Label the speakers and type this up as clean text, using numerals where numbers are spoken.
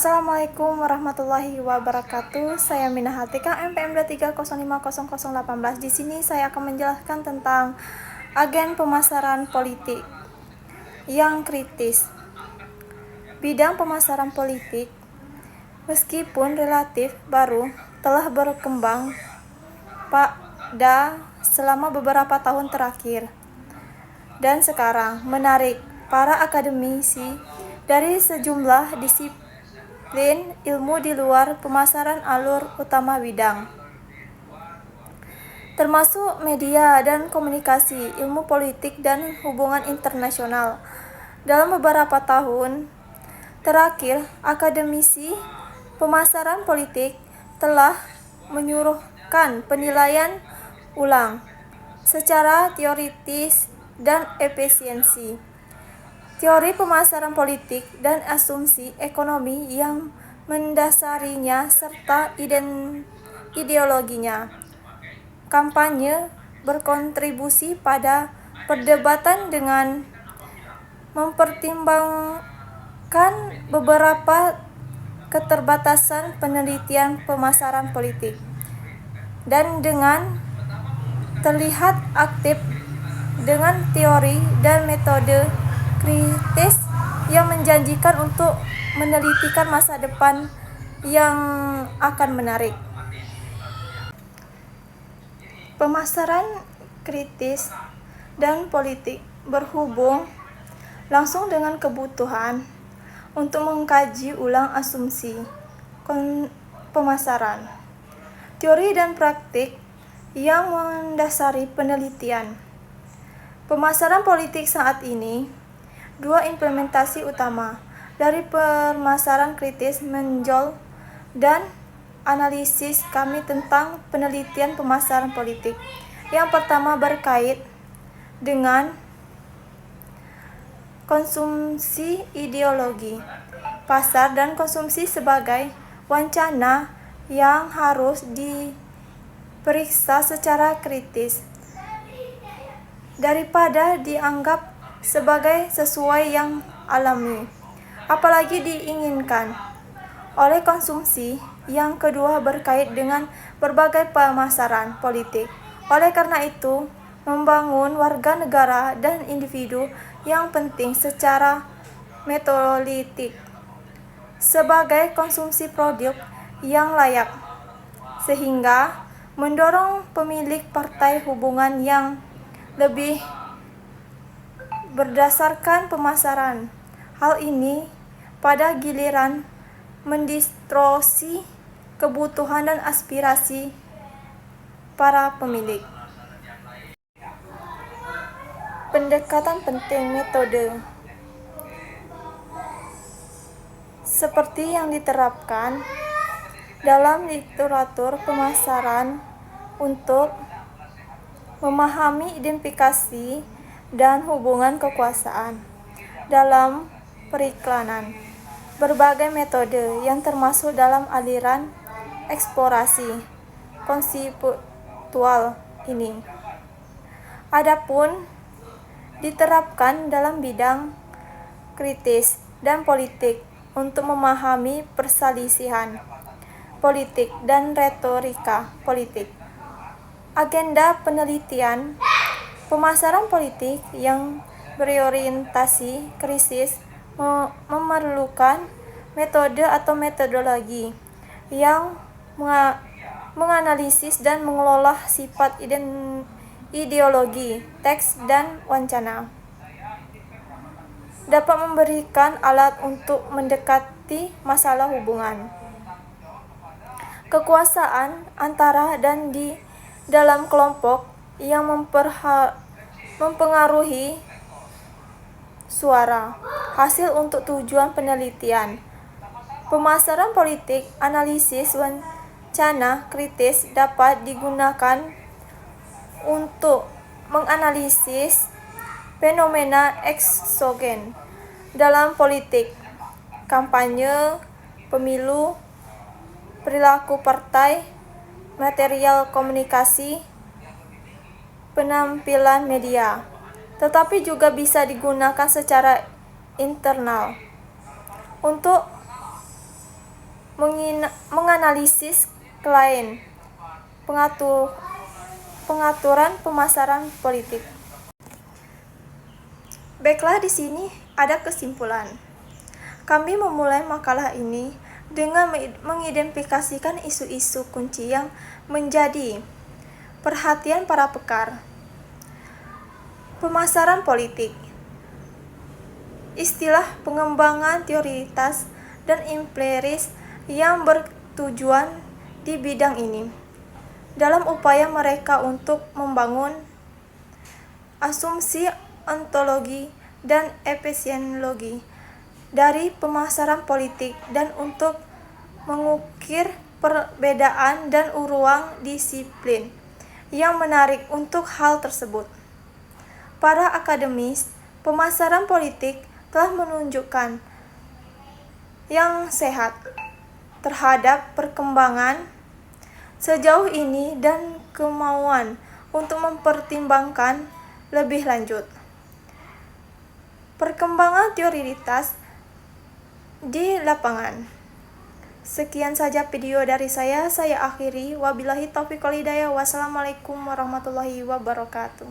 Speaker 1: Assalamualaikum warahmatullahi wabarakatuh. Saya Minah Hatika, MPM 23050018. Di sini saya akan menjelaskan tentang agen pemasaran politik yang kritis. Bidang pemasaran politik, meskipun relatif baru, telah berkembang pada selama beberapa tahun terakhir. Dan sekarang menarik para akademisi dari sejumlah disiplin ilmu di luar pemasaran alur utama bidang, termasuk media dan komunikasi, ilmu politik dan hubungan internasional. Dalam beberapa tahun terakhir, akademisi pemasaran politik telah menyuruhkan penilaian ulang secara teoritis dan efisiensi teori pemasaran politik dan asumsi ekonomi yang mendasarinya serta ideologinya. Kampanye berkontribusi pada perdebatan dengan mempertimbangkan beberapa keterbatasan penelitian pemasaran politik dan dengan terlihat aktif dengan teori dan metode kritis yang menjanjikan untuk menelitikan masa depan yang akan menarik. Pemasaran kritis dan politik berhubung langsung dengan kebutuhan untuk mengkaji ulang asumsi pemasaran, teori dan praktik yang mendasari penelitian. Pemasaran politik saat ini dua implementasi utama dari pemasaran kritis menonjol dan analisis kami tentang penelitian pemasaran politik. Yang pertama berkait dengan konsumsi ideologi, pasar dan konsumsi sebagai wacana yang harus diperiksa secara kritis daripada dianggap sebagai sesuai yang alami, apalagi diinginkan oleh konsumsi. Yang kedua berkait dengan berbagai pemasaran politik. Oleh karena itu, membangun warga negara dan individu yang penting secara metodologi sebagai konsumsi produk yang layak, sehingga mendorong pemilik partai hubungan yang lebih berdasarkan pemasaran. Hal ini pada giliran mendistorsi kebutuhan dan aspirasi para pemilik. Pendekatan penting metode seperti yang diterapkan dalam literatur pemasaran untuk memahami identifikasi dan hubungan kekuasaan dalam periklanan. Berbagai metode yang termasuk dalam aliran eksplorasi konseptual ini adapun diterapkan dalam bidang kritis dan politik untuk memahami perselisihan politik dan retorika politik. Agenda penelitian pemasaran politik yang berorientasi krisis memerlukan metode atau metodologi yang menganalisis dan mengelola sifat ideologi, teks, dan wacana. Dapat memberikan alat untuk mendekati masalah hubungan kekuasaan antara dan di dalam kelompok yang mempengaruhi suara hasil untuk tujuan penelitian. Pemasaran politik analisis wacana kritis dapat digunakan untuk menganalisis fenomena eksogen dalam politik, kampanye, pemilu, perilaku partai, material komunikasi, penampilan media, tetapi juga bisa digunakan secara internal untuk menganalisis klien, pengaturan pemasaran politik. Baiklah, di sini ada kesimpulan. Kami memulai makalah ini dengan mengidentifikasikan isu-isu kunci yang menjadi perhatian para pakar pemasaran politik, istilah pengembangan teoritis dan empiris yang bertujuan di bidang ini, dalam upaya mereka untuk membangun asumsi ontologi dan epistemologi dari pemasaran politik dan untuk mengukir perbedaan dan ruang disiplin yang menarik untuk hal tersebut. Para akademis pemasaran politik telah menunjukkan yang sehat terhadap perkembangan sejauh ini dan kemauan untuk mempertimbangkan lebih lanjut perkembangan teoritis di lapangan. Sekian saja video dari saya akhiri. Wabillahi taufiq wal hidayah. Wassalamualaikum warahmatullahi wabarakatuh.